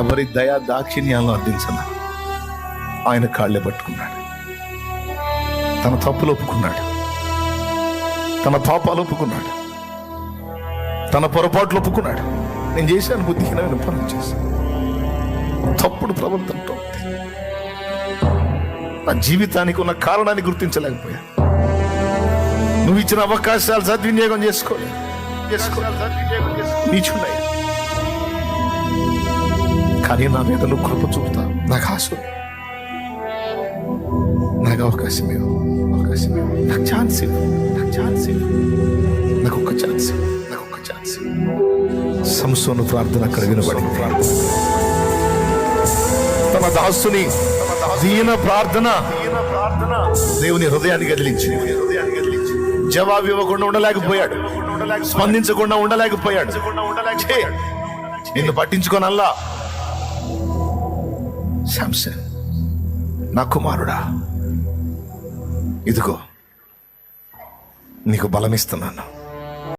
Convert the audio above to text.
ఎవరి దయా దాక్షిణ్యాలను అర్థించను. ఆయన కాళ్ళే పట్టుకున్నాడు. తన తప్పులు ఒప్పుకున్నాడు, తన పాపాలు ఒప్పుకున్నాడు, తన పొరపాట్లు ఒప్పుకున్నాడు. నేను చేశాను, బుద్ధిహీనమైన పనులు చేశాను, తప్పుడు ప్రవర్తనతో నా జీవితానికి ఉన్న కారణాన్ని గుర్తించలేకపోయా. నువ్వు ఇచ్చిన అవకాశాలు సద్వినియోగం చేసుకోలేదు, నీచున్నాయి. కానీ నా మీద నువ్వు కృప చూపుతా. నాకు ఆశ, నాకు అవకాశం ఇవ్వు, నాకు ఛాన్స్ ఇవ్వు, నాకు ఒక్క ఛాన్స్ సంసోను ప్రార్థన అక్కడ వినబడింది. తన దాసుని దీన ప్రార్థన దేవుని హృదయాన్ని కదిలించి జవాబు ఇవ్వకుండా ఉండలేకపోయాడు, స్పందించకుండా ఉండలేకపోయాడు. నిన్ను పట్టించుకోనల్లా, శాంసన్ నా కుమారుడా, ఇదిగో నీకు బలమిస్తున్నాను,